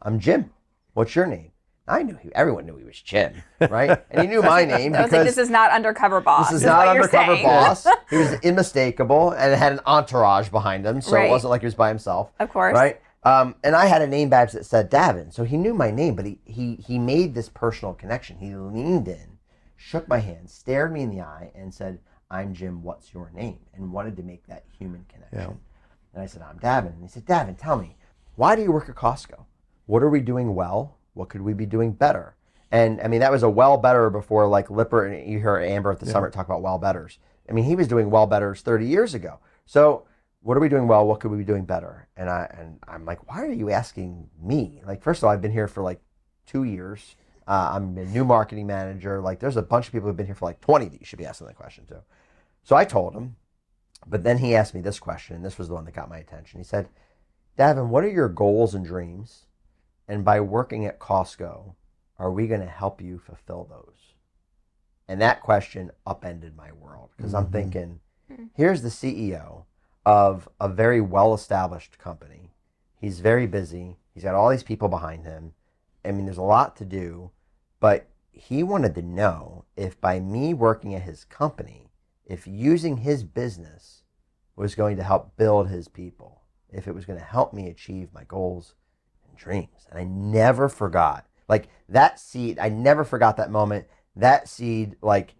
I'm Jim. What's your name?" I knew everyone knew he was Jim, right? And he knew my name I was like, this is not undercover boss. This is not undercover boss. He was unmistakable and had an entourage behind him, so it wasn't like he was by himself. Of course. Right? And I had a name badge that said Davin, so he knew my name, but he made this personal connection. He leaned in, shook my hand, stared me in the eye, and said, "I'm Jim, what's your name?" And wanted to make that human connection. Yeah. And I said, "I'm Davin." And he said, "Davin, tell me, why do you work at Costco? What are we doing well? What could we be doing better?" And I mean, that was a well better before like Lipper, and you hear Amber at the summit talk about well betters. I mean, he was doing well betters 30 years ago. So what are we doing well? What could we be doing better? And I'm like, why are you asking me? Like, first of all, I've been here for like 2 years. I'm a new marketing manager. Like, there's a bunch of people who've been here for like 20 that you should be asking that question to. So I told him, but then he asked me this question, and this was the one that got my attention. He said, "Davin, what are your goals and dreams? And by working at Costco, are we going to help you fulfill those?" And that question upended my world, because I'm thinking, here's the CEO of a very well-established company. He's very busy. He's got all these people behind him. I mean, there's a lot to do, but he wanted to know if by me working at his company, if using his business was going to help build his people, if it was going to help me achieve my goals and dreams. And I never forgot, like that seed, I never forgot that moment. That seed like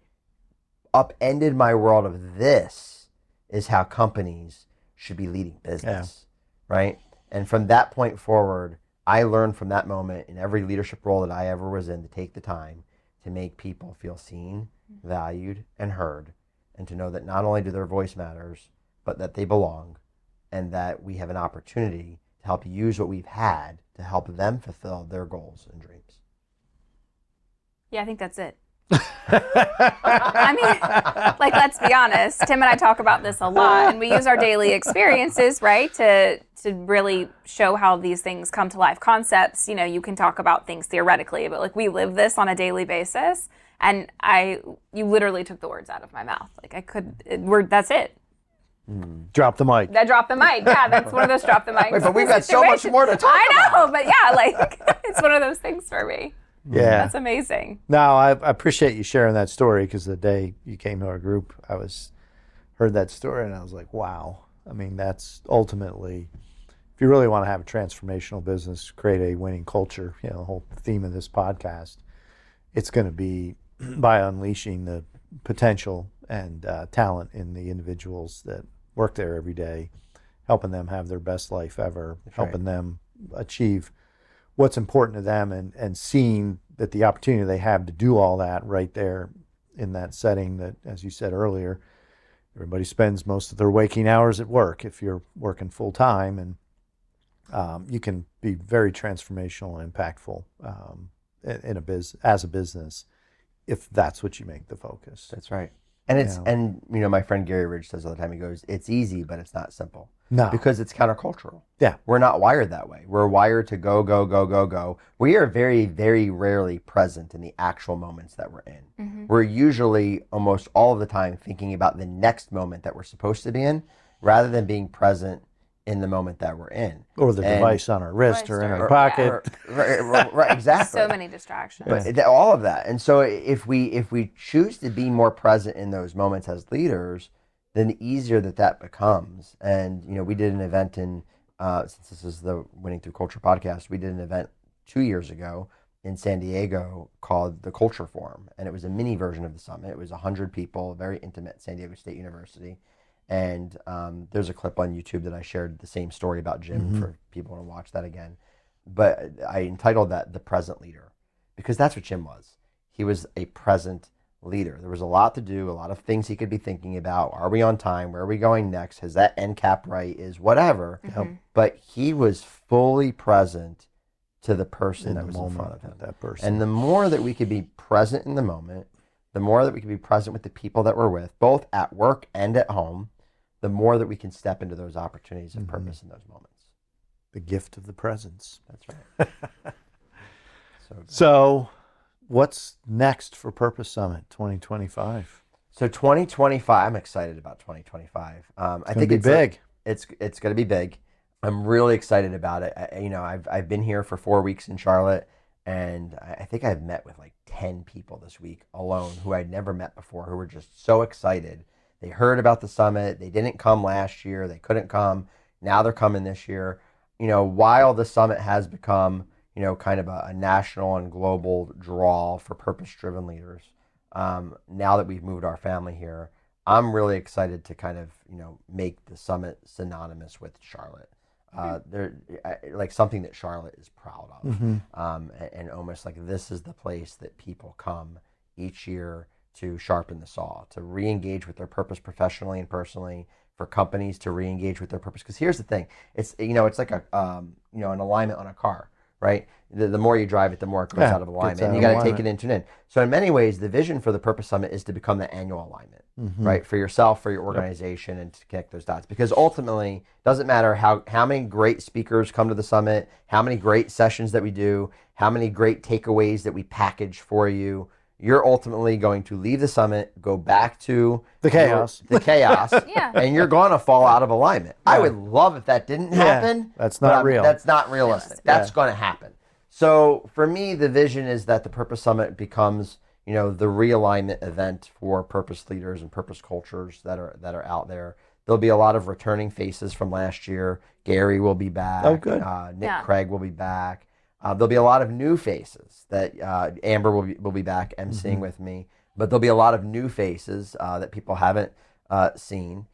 upended my world of this is how companies should be leading business, right? And from that point forward, I learned from that moment in every leadership role that I ever was in to take the time to make people feel seen, valued, and heard, and to know that not only do their voice matters, but that they belong, and that we have an opportunity to help use what we've had to help them fulfill their goals and dreams. Yeah, I think that's it. I mean, like, let's be honest. Tim and I talk about this a lot, and we use our daily experiences, right, to really show how these things come to life. Concepts, you can talk about things theoretically, but like we live this on a daily basis. And you literally took the words out of my mouth. Like that's it. Drop the mic. That drop the mic. Yeah, that's one of those drop the mics. Wait, but we've got so much more to talk about. I know, but yeah, like it's one of those things for me. Yeah. That's amazing. No, I appreciate you sharing that story, because the day you came to our group, heard that story and I was like, wow. I mean, that's ultimately, if you really want to have a transformational business, create a winning culture, the whole theme of this podcast, it's going to be by unleashing the potential and talent in the individuals that work there every day, helping them have their best life ever, helping them achieve what's important to them, and seeing that the opportunity they have to do all that right there in that setting that, as you said earlier, everybody spends most of their waking hours at work if you're working full time, and you can be very transformational and impactful as a business if that's what you make the focus. That's right. And my friend Gary Ridge says all the time, he goes, "It's easy, but it's not simple." No. Because it's countercultural. Yeah. We're not wired that way. We're wired to go, go, go, go, go. We are very, very rarely present in the actual moments that we're in. Mm-hmm. We're usually almost all of the time thinking about the next moment that we're supposed to be in, rather than being present in the moment that we're in. Or the device on our wrist or in our pocket. Right, exactly. So many distractions. But all of that. And so if we choose to be more present in those moments as leaders, then the easier that becomes. And, we did an event since this is the Winning Through Culture podcast, we did an event 2 years ago in San Diego called the Culture Forum. And it was a mini version of the summit. It was 100 people, very intimate, San Diego State University. And there's a clip on YouTube that I shared the same story about Jim for people to watch that again. But I entitled that The Present Leader, because that's what Jim was. He was a present leader. There was a lot to do, a lot of things he could be thinking about. Are we on time? Where are we going next? Has that end cap right? Is whatever. Mm-hmm. But he was fully present to the person that was in front of him. That person. And the more that we could be present in the moment, the more that we can be present with the people that we're with, both at work and at home, the more that we can step into those opportunities of purpose in those moments. The gift of the presence. That's right. So what's next for Purpose Summit 2025? So 2025, I'm excited about 2025. I think it's big. It's going to be big. I'm really excited about it. I've been here for 4 weeks in Charlotte, and I think I've met with like 10 people this week alone who I'd never met before, who were just so excited. They heard about the summit. They didn't come last year. They couldn't come. Now they're coming this year. While the summit has become, kind of a national and global draw for purpose-driven leaders, now that we've moved our family here, I'm really excited to kind of, make the summit synonymous with Charlotte. Like something that Charlotte is proud of, and almost like this is the place that people come each year to sharpen the saw, to re-engage with their purpose professionally and personally, for companies to re-engage with their purpose. Because here's the thing, it's like a an alignment on a car, right? The more you drive it, the more it goes out of alignment, and you got to take it in, tune in. So in many ways, the vision for the Purpose Summit is to become the annual alignment, right? For yourself, for your organization, and to connect those dots. Because ultimately, it doesn't matter how many great speakers come to the summit, how many great sessions that we do, how many great takeaways that we package for you. You're ultimately going to leave the summit, go back to the chaos, and you're going to fall out of alignment. I would love if that didn't happen. That's not real. That's not realistic. That's going to happen. So for me, the vision is that the Purpose Summit becomes, the realignment event for purpose leaders and purpose cultures that are out there. There'll be a lot of returning faces from last year. Gary will be back. Oh, good. Nick Craig will be back. There'll be a lot of new faces that Amber will be back emceeing with me, but there'll be a lot of new faces that people haven't seen.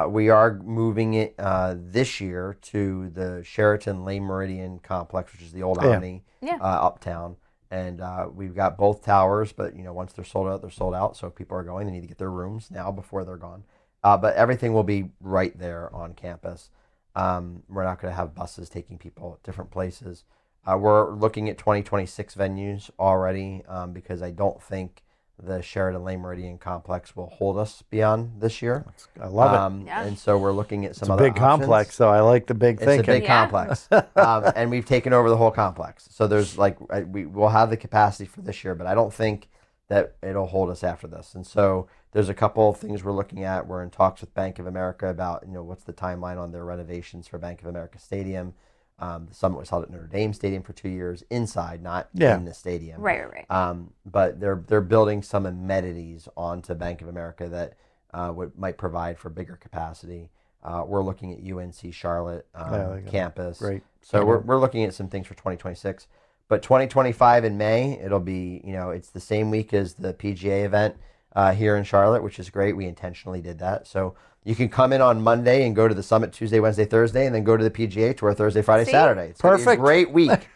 We are moving it this year to the Sheraton Le Meridien complex, which is the old Omni uptown, and we've got both towers. But once they're sold out, they're sold out. So if people are going, they need to get their rooms now before they're gone. But everything will be right there on campus. We're not going to have buses taking people at different places. We're looking at 2026 venues already because I don't think the Sheraton Le Meridien complex will hold us beyond this year. I love it. And so we're looking at some other other big complex, so I like the big thinking. It's a big complex. And we've taken over the whole complex. So there's we'll have the capacity for this year, but I don't think that it'll hold us after this. And so there's a couple of things we're looking at. We're in talks with Bank of America about, what's the timeline on their renovations for Bank of America Stadium. The summit was held at Notre Dame Stadium for 2 years, inside, not in the stadium. Right. But they're building some amenities onto Bank of America that might provide for bigger capacity. We're looking at UNC Charlotte campus. Great. So we're looking at some things for 2026. But 2025 in May, it'll be, it's the same week as the PGA event here in Charlotte, which is great. We intentionally did that. So you can come in on Monday and go to the summit Tuesday, Wednesday, Thursday, and then go to the PGA Tour Thursday, Friday, Saturday. It's perfect. Be a great week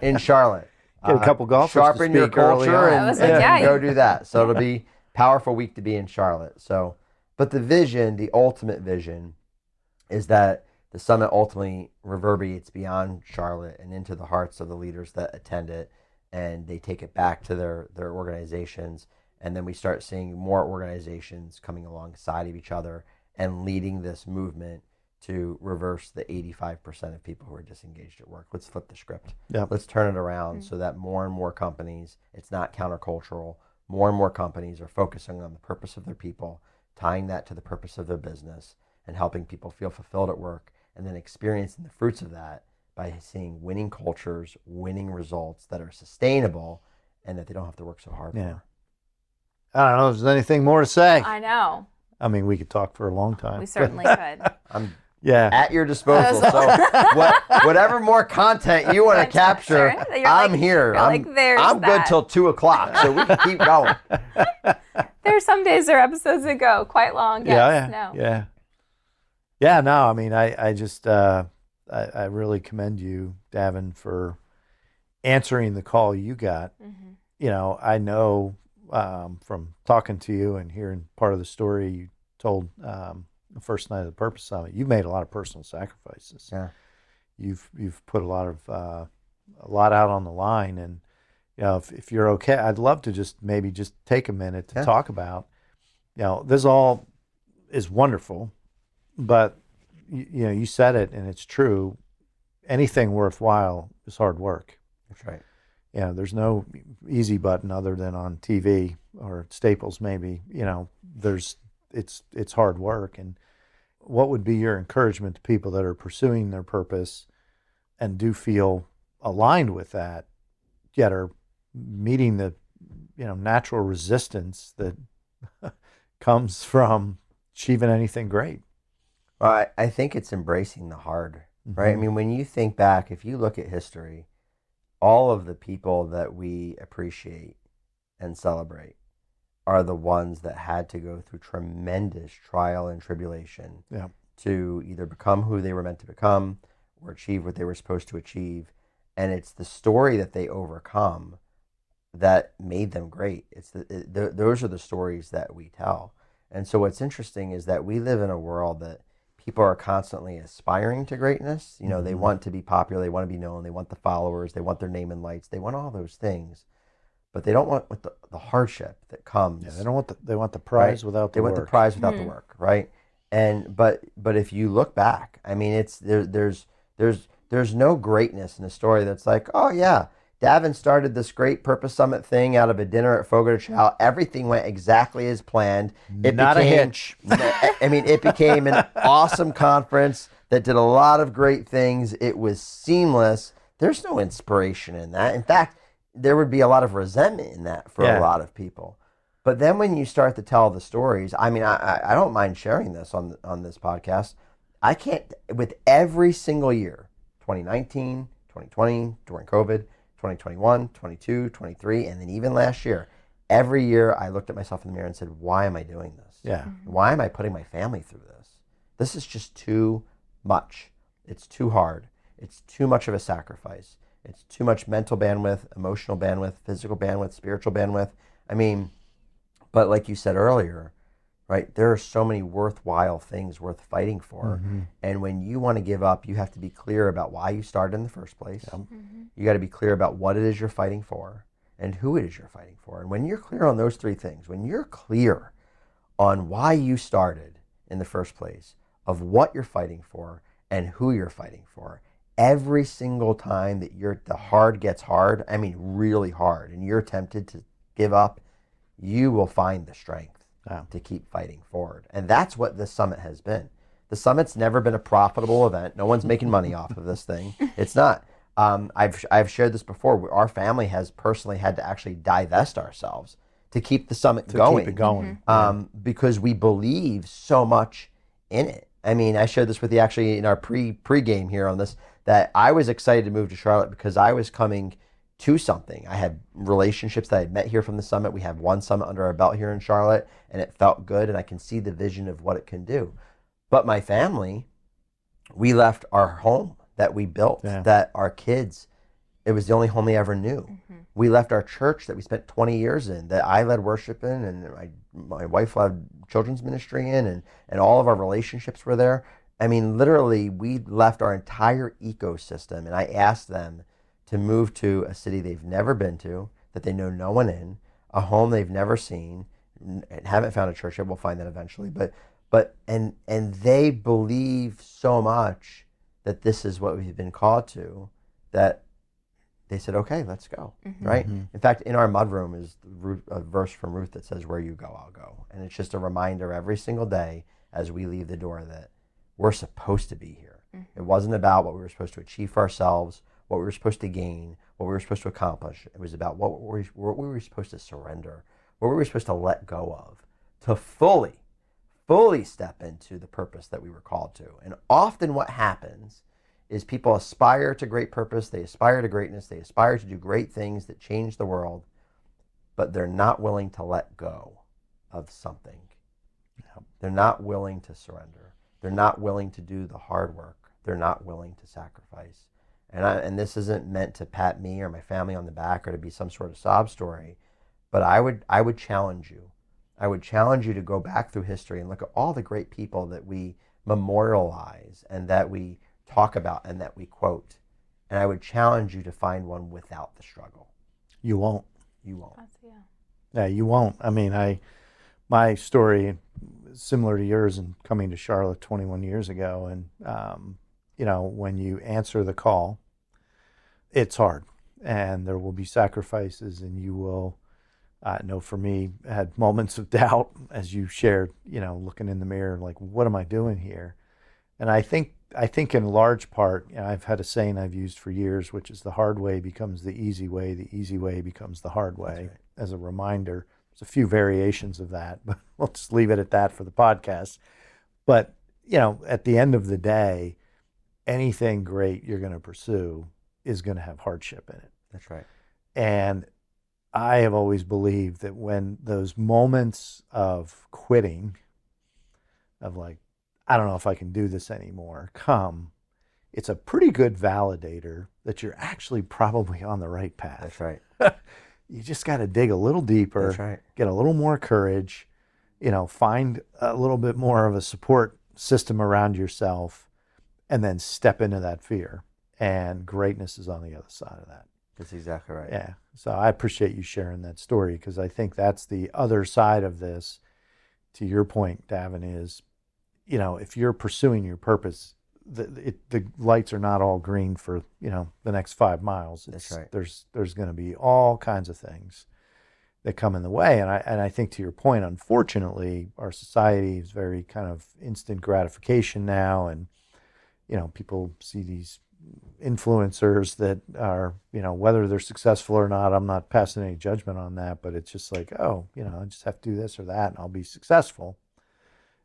in Charlotte. Get a couple golfers sharpen to your speak early culture on. and go do that. So it'll be a powerful week to be in Charlotte. So, but the vision, the ultimate vision, is that the summit ultimately reverberates beyond Charlotte and into the hearts of the leaders that attend it, and they take it back to their organizations, and then we start seeing more organizations coming alongside of each other and leading this movement to reverse the 85% of people who are disengaged at work. Let's flip the script. Let's turn it around so that more and more companies, it's not countercultural, more and more companies are focusing on the purpose of their people, tying that to the purpose of their business, and helping people feel fulfilled at work, and then experiencing the fruits of that by seeing winning cultures, winning results that are sustainable, and that they don't have to work so hard for. I don't know if there's anything more to say. I know. I mean, we could talk for a long time. We certainly could. I'm at your disposal. So whatever more content you want to capture, I'm here. I'm good till 2:00, so we can keep going. There's some days or episodes that go quite long. Yes, no, I mean, I just, I really commend you, Davin, for answering the call you got. I know from talking to you and hearing part of the story you told the first night of the Purpose Summit, you've made a lot of personal sacrifices. You've put a lot out on the line, and if you're okay, I'd love to just maybe just take a minute to Yeah. talk about, this all is wonderful, but you said it and it's true. Anything worthwhile is hard work. That's right. There's no easy button other than on TV or Staples maybe. It's hard work. And what would be your encouragement to people that are pursuing their purpose and do feel aligned with that, yet are meeting the natural resistance that comes from achieving anything great? Well, I think it's embracing the hard, right? I mean, when you think back, if you look at history, all of the people that we appreciate and celebrate are the ones that had to go through tremendous trial and tribulation Yeah. to either become who they were meant to become or achieve what they were supposed to achieve. And it's the story that they overcome that made them great. Those are the stories that we tell. And so what's interesting is that we live in a world that people are constantly aspiring to greatness. They want to be popular, they want to be known, they want the followers, they want their name and lights, they want all those things. But they don't want the hardship that comes. Yeah, they want the prize, right? Without the work. They want the prize without the work, right? And but if you look back, I mean, there's no greatness in a story that's like, oh yeah, Davin started this great Purpose Summit thing out of a dinner at Fogo de Chao. Everything went exactly as planned. Not a hitch. I mean, it became an awesome conference that did a lot of great things. It was seamless. There's no inspiration in that. In fact, there would be a lot of resentment in that for a lot of people. But then when you start to tell the stories, I mean, I don't mind sharing this on this podcast. I can't, with every single year, 2019, 2020, during COVID, 2021, 22, 23, and then even last year, every year I looked at myself in the mirror and said, why am I doing this? Yeah. Why am I putting my family through this? This is just too much. It's too hard. It's too much of a sacrifice. It's too much mental bandwidth, emotional bandwidth, physical bandwidth, spiritual bandwidth. I mean, but like you said earlier, right, there are so many worthwhile things worth fighting for. And when you want to give up, you have to be clear about why you started in the first place. You got to be clear about what it is you're fighting for and who it is you're fighting for. And when you're clear on those three things, when you're clear on why you started in the first place, of what you're fighting for and who you're fighting for, every single time that the hard gets hard, I mean really hard, and you're tempted to give up, you will find the strength to keep fighting forward. And that's what this summit has been. The summit's never been a profitable event. No one's making money off of this thing. It's not. I've shared this before. Our family has personally had to actually divest ourselves to keep the summit going. Keep it going. Because we believe so much in it. I mean, I shared this with you actually in our pre-game here on this, that I was excited to move to Charlotte because I was coming to something. I had relationships that I had met here from the summit. We have one summit under our belt here in Charlotte, and it felt good, and I can see the vision of what it can do. But my family, we left our home that we built, that our kids, it was the only home they ever knew. We left our church that we spent 20 years in, that I led worship in, and my wife led children's ministry in, and all of our relationships were there. I mean, literally, we left our entire ecosystem, and I asked them to move to a city they've never been to, that they know no one in, a home they've never seen, and haven't found a church yet. We'll find that eventually. But they believe so much that this is what we've been called to, that they said, okay, let's go, right? In fact, in our mudroom is a verse from Ruth that says, where you go, I'll go. And it's just a reminder every single day as we leave the door that we're supposed to be here. It wasn't about what we were supposed to achieve for ourselves, what we were supposed to gain, what we were supposed to accomplish. It was about what we were supposed to surrender, what we were supposed to let go of, to fully step into the purpose that we were called to. And often what happens is people aspire to great purpose, they aspire to greatness, they aspire to do great things that change the world, but they're not willing to let go of something. They're not willing to surrender. They're not willing to do the hard work. They're not willing to sacrifice. And this isn't meant to pat me or my family on the back or to be some sort of sob story, but I would challenge you. I would challenge you to go back through history and look at all the great people that we memorialize and that we talk about and that we quote. And I would challenge you to find one without the struggle. you won't. You won't. Yeah, you won't. I mean, my story is similar to yours in coming to Charlotte 21 years ago. And, when you answer the call, it's hard. And there will be sacrifices, and you will, I know for me, had moments of doubt as you shared, looking in the mirror, like, what am I doing here? And I think in large part, I've had a saying I've used for years, which is the hard way becomes the easy way becomes the hard way. Right. As a reminder, there's a few variations of that, but we'll just leave it at that for the podcast. But, at the end of the day, anything great you're going to pursue is going to have hardship in it. That's right. And I have always believed that when those moments of quitting, of like, I don't know if I can do this anymore, come, it's a pretty good validator that you're actually probably on the right path. That's right. You just got to dig a little deeper, That's right. Get a little more courage, find a little bit more of a support system around yourself, and then step into that fear. And greatness is on the other side of that. That's exactly right. Yeah. So I appreciate you sharing that story, because I think that's the other side of this. To your point, Davin, is, if you're pursuing your purpose, the lights are not all green for, the next 5 miles. That's right. There's going to be all kinds of things that come in the way. And I think, to your point, unfortunately, our society is very kind of instant gratification now. And, people see these influencers that are, whether they're successful or not, I'm not passing any judgment on that, but it's just like, I just have to do this or that and I'll be successful.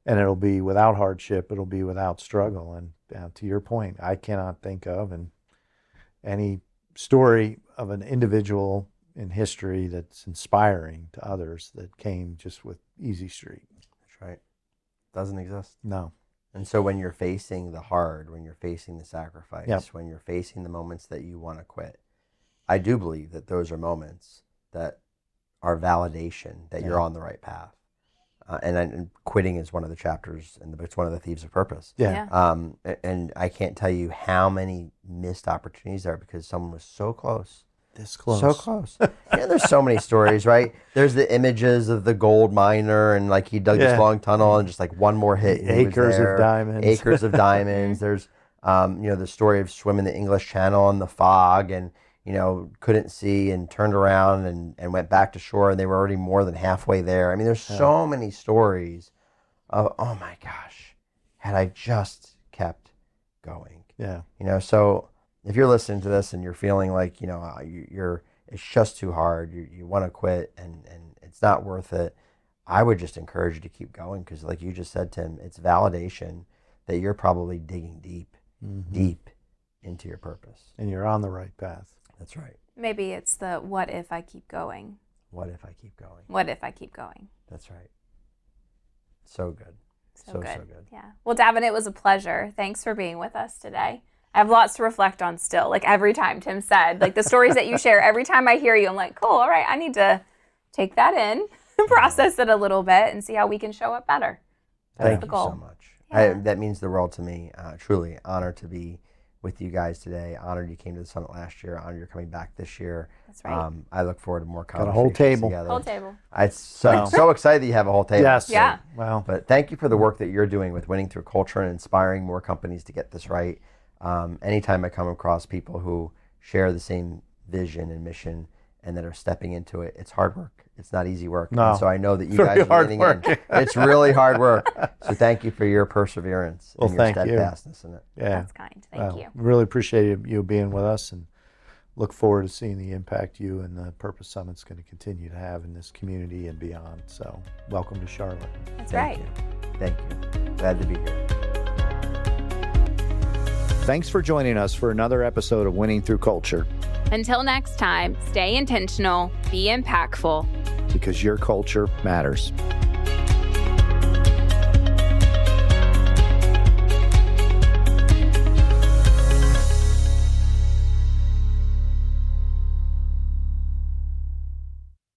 And it'll be without hardship. It'll be without struggle. And to your point, I cannot think of any story of an individual in history that's inspiring to others that came just with easy street. That's right. Doesn't exist. No. And so when you're facing the hard, when you're facing the sacrifice, Yep. when you're facing the moments that you want to quit, I do believe that those are moments that are validation that you're on the right path. And quitting is one of the chapters, and it's one of the thieves of purpose. Yeah. And I can't tell you how many missed opportunities there are because someone was so close. This close. So close. There's so many stories, right? There's the images of the gold miner, and like he dug this long tunnel, and just like one more hit, and acres of diamonds. Acres of diamonds. There's, the story of swimming the English Channel in the fog, and couldn't see, and turned around and went back to shore, and they were already more than halfway there. I mean, there's so many stories of, oh my gosh, had I just kept going. Yeah. So if you're listening to this and you're feeling like, it's just too hard, you want to quit and it's not worth it, I would just encourage you to keep going, because like you just said, Tim, it's validation that you're probably digging deep into your purpose. And you're on the right path. That's right. Maybe it's the what if I keep going? What if I keep going? What if I keep going? That's right. So good. So good. Yeah. Well, Davin, it was a pleasure. Thanks for being with us today. I have lots to reflect on still. Like every time Tim said, like the stories that you share, every time I hear you, I'm like, cool, all right, I need to take that in, process it a little bit, and see how we can show up better. Thank you so much. Yeah. That means the world to me. Truly honored to be with you guys today. Honored you came to the summit last year. Honored you're coming back this year. That's right. I look forward to more Got a conversations whole table. together. Whole table. I'm so excited that you have a whole table. Yes. Yeah. Wow. But thank you for the work that you're doing with Winning Through Culture and inspiring more companies to get this right. Anytime I come across people who share the same vision and mission and that are stepping into it, it's hard work. It's not easy work. No. And so I know that you Very guys are hard leaning work. in. It's really hard work. So thank you for your perseverance and your thank you. steadfastness in it. Yeah. That's kind. Thank you. Really appreciate you being with us, and look forward to seeing the impact you and the Purpose Summit's going to continue to have in this community and beyond. So welcome to Charlotte. That's Thank right. you. Thank you. Glad to be here. Thanks for joining us for another episode of Winning Through Culture, Until next time, stay intentional, be impactful. because your culture matters.